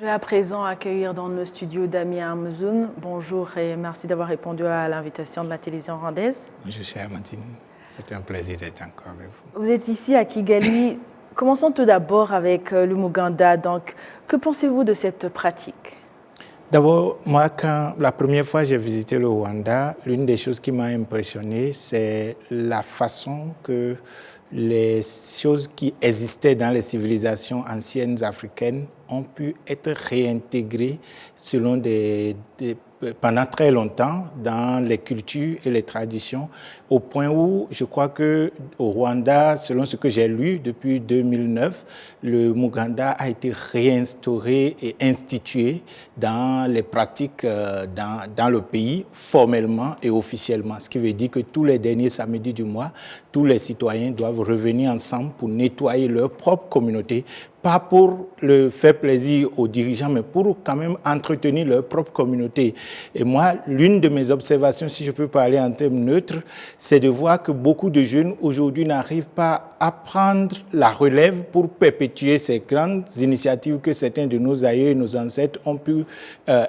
Je vais à présent accueillir dans nos studios Damien Amzoun. Bonjour et merci d'avoir répondu à l'invitation de la télévision rwandaise. Bonjour chère Amandine, c'est un plaisir d'être encore avec vous. Vous êtes ici à Kigali. Commençons tout d'abord avec le Muganda. Donc, que pensez-vous de cette pratique? D'abord, moi, la première fois que j'ai visité le Rwanda, l'une des choses qui m'a impressionné, c'est la façon que les choses qui existaient dans les civilisations anciennes africaines ont pu être réintégrées pendant très longtemps dans les cultures et les traditions, au point où je crois qu'au Rwanda, selon ce que j'ai lu depuis 2009, le Muganda a été réinstauré et institué dans les pratiques dans le pays, formellement et officiellement. Ce qui veut dire que tous les derniers samedis du mois, tous les citoyens doivent revenir ensemble pour nettoyer leur propre communauté, pas pour le faire plaisir aux dirigeants, mais pour quand même entretenir leur propre communauté. Et moi, l'une de mes observations, si je peux parler en termes neutres, c'est de voir que beaucoup de jeunes aujourd'hui n'arrivent pas à prendre la relève pour perpétuer ces grandes initiatives que certains de nos aïeux et nos ancêtres ont pu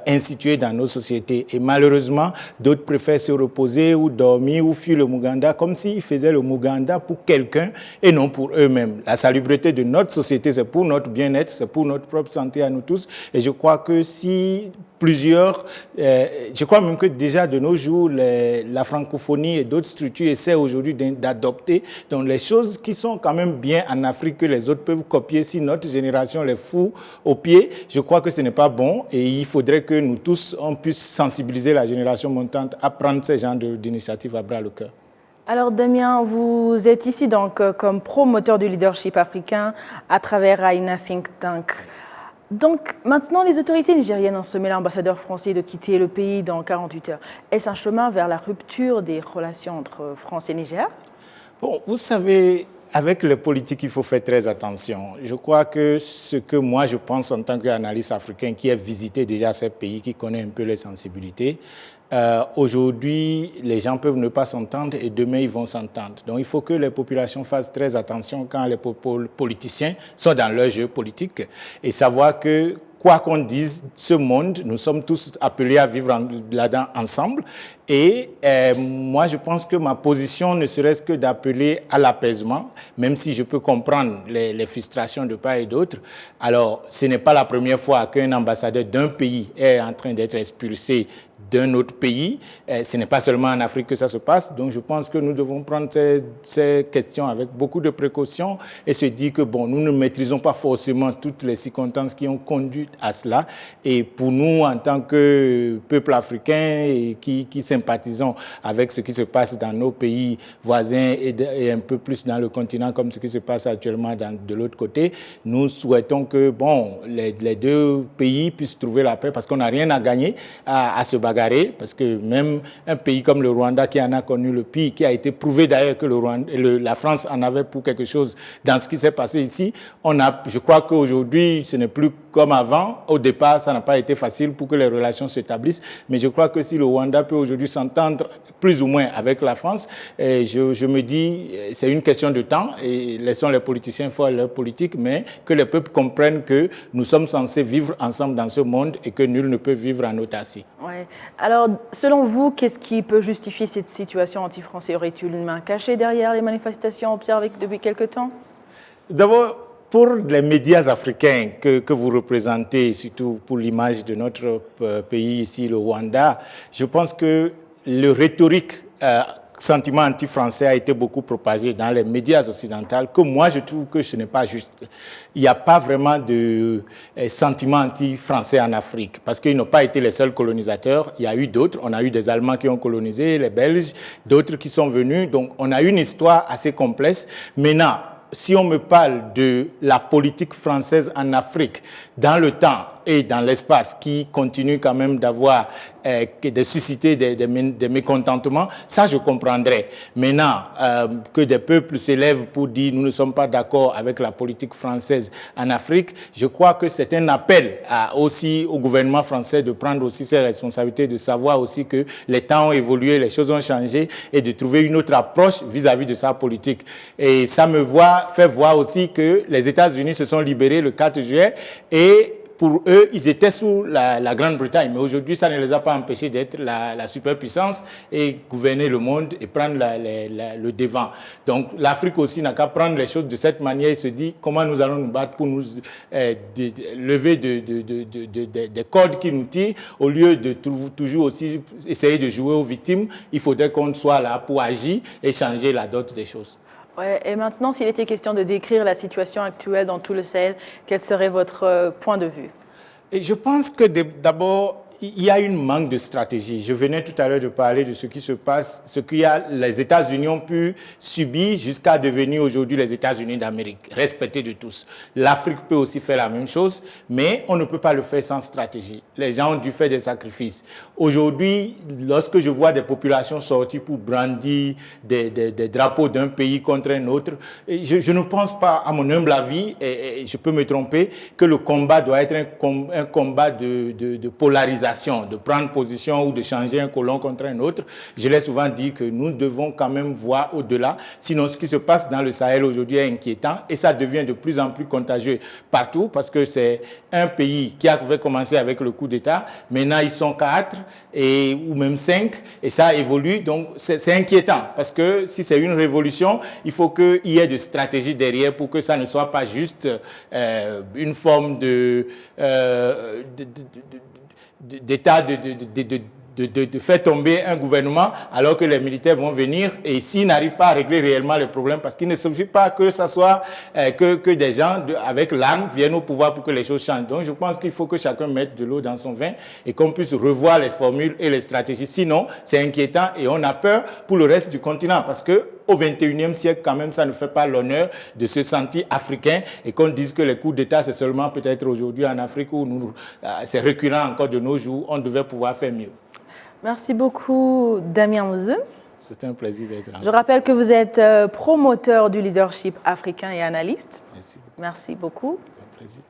instituer dans nos sociétés. Et malheureusement, d'autres préfèrent se reposer ou dormir ou fuir le Muganda comme s'ils faisaient le Muganda pour quelqu'un et non pour eux-mêmes. La salubrité de notre société, c'est pour notre bien-être, c'est pour notre propre santé à nous tous. Et je crois que si plusieurs, je crois même que déjà de nos jours, la francophonie et d'autres structures essaient aujourd'hui d'adopter donc les choses qui sont quand même bien en Afrique que les autres peuvent copier. Si notre génération les fout au pied, je crois que ce n'est pas bon et il faudrait que nous tous, on puisse sensibiliser la génération montante à prendre ce genre d'initiatives à bras le cœur. Alors Damien, vous êtes ici donc comme promoteur du leadership africain à travers Aina Think Tank. Donc maintenant, les autorités nigériennes ont sommé l'ambassadeur français de quitter le pays dans 48 heures. Est-ce un chemin vers la rupture des relations entre France et Niger? Bon, vous savez, avec les politiques, il faut faire très attention. Je crois que ce que moi je pense en tant qu'analyste africain qui a visité déjà ces pays, qui connaît un peu les sensibilités, aujourd'hui, les gens peuvent ne pas s'entendre et demain, ils vont s'entendre. Donc, il faut que les populations fassent très attention quand les politiciens sont dans leur jeu politique et savoir que quoi qu'on dise, ce monde, nous sommes tous appelés à vivre là-dedans ensemble. Et moi, je pense que ma position ne serait-ce que d'appeler à l'apaisement, même si je peux comprendre les frustrations de part et d'autre. Alors, ce n'est pas la première fois qu'un ambassadeur d'un pays est en train d'être expulsé d'un autre pays. Ce n'est pas seulement en Afrique que ça se passe. Donc, je pense que nous devons prendre ces questions avec beaucoup de précaution et se dire que, bon, nous ne maîtrisons pas forcément toutes les circonstances qui ont conduit à cela. Et pour nous, en tant que peuple africain et qui sympathisons avec ce qui se passe dans nos pays voisins et un peu plus dans le continent comme ce qui se passe actuellement de l'autre côté, nous souhaitons que, bon, les deux pays puissent trouver la paix parce qu'on n'a rien à gagner à se bagarrer. Parce que même un pays comme le Rwanda qui en a connu le pire, qui a été prouvé d'ailleurs que la France en avait pour quelque chose dans ce qui s'est passé ici, je crois qu'aujourd'hui, ce n'est plus comme avant. Au départ, ça n'a pas été facile pour que les relations s'établissent. Mais je crois que si le Rwanda peut aujourd'hui s'entendre plus ou moins avec la France, je me dis c'est une question de temps et laissons les politiciens faire leur politique, mais que les peuples comprennent que nous sommes censés vivre ensemble dans ce monde et que nul ne peut vivre en autarcie. Ouais. Alors, selon vous, qu'est-ce qui peut justifier cette situation anti-française? Y aurait-il une main cachée derrière les manifestations observées depuis quelque temps? D'abord, pour les médias africains que vous représentez, surtout pour l'image de notre pays ici, le Rwanda, je pense que le rhétorique sentiment anti-français a été beaucoup propagé dans les médias occidentaux, que moi je trouve que ce n'est pas juste. Il n'y a pas vraiment de sentiment anti-français en Afrique, parce qu'ils n'ont pas été les seuls colonisateurs, il y a eu d'autres, on a eu des Allemands qui ont colonisé, les Belges, d'autres qui sont venus, donc on a une histoire assez complexe. Maintenant, si on me parle de la politique française en Afrique, dans le temps et dans l'espace, qui continue quand même d'avoir, de susciter des mécontentements, ça je comprendrais. Maintenant, que des peuples s'élèvent pour dire nous ne sommes pas d'accord avec la politique française en Afrique, je crois que c'est un appel aussi au gouvernement français de prendre aussi ses responsabilités, de savoir aussi que les temps ont évolué, les choses ont changé et de trouver une autre approche vis-à-vis de sa politique. Et ça me fait voir aussi que les États-Unis se sont libérés le 4 juillet et pour eux, ils étaient sous la Grande-Bretagne, mais aujourd'hui, ça ne les a pas empêchés d'être la superpuissance et gouverner le monde et prendre le devant. Donc l'Afrique aussi n'a qu'à prendre les choses de cette manière et se dire comment nous allons nous battre pour nous lever des cordes qui nous tirent, au lieu de toujours aussi essayer de jouer aux victimes. Il faudrait qu'on soit là pour agir et changer la dot des choses. Ouais, et maintenant, s'il était question de décrire la situation actuelle dans tout le Sahel, quel serait votre point de vue? Et je pense que d'abord, il y a une manque de stratégie. Je venais tout à l'heure de parler de ce qui se passe, ce que les États-Unis ont pu subir jusqu'à devenir aujourd'hui les États-Unis d'Amérique, respectés de tous. L'Afrique peut aussi faire la même chose, mais on ne peut pas le faire sans stratégie. Les gens ont dû faire des sacrifices. Aujourd'hui, lorsque je vois des populations sortir pour brandir des drapeaux d'un pays contre un autre, je ne pense pas, à mon humble avis, et je peux me tromper, que le combat doit être un combat de polarisation, de prendre position ou de changer un colon contre un autre. Je l'ai souvent dit que nous devons quand même voir au-delà. Sinon, ce qui se passe dans le Sahel aujourd'hui est inquiétant et ça devient de plus en plus contagieux partout parce que c'est un pays qui avait commencé avec le coup d'État. Maintenant, ils sont 4 ou même 5 et ça évolue. Donc, c'est inquiétant parce que si c'est une révolution, il faut qu'il y ait de stratégie derrière pour que ça ne soit pas juste une forme d'état de faire tomber un gouvernement alors que les militaires vont venir et s'ils n'arrivent pas à régler réellement les problèmes, parce qu'il ne suffit pas que ça soit que des gens avec l'arme viennent au pouvoir pour que les choses changent. Donc je pense qu'il faut que chacun mette de l'eau dans son vin et qu'on puisse revoir les formules et les stratégies. Sinon, c'est inquiétant et on a peur pour le reste du continent parce que au XXIe siècle, quand même, ça ne fait pas l'honneur de se sentir africain et qu'on dise que les coups d'État, c'est seulement peut-être aujourd'hui en Afrique où c'est récurrent encore de nos jours, on devait pouvoir faire mieux. Merci beaucoup, Damien Mouzem. C'était un plaisir d'être là. Je rappelle que vous êtes promoteur du leadership africain et analyste. Merci beaucoup. Merci beaucoup. C'est un plaisir.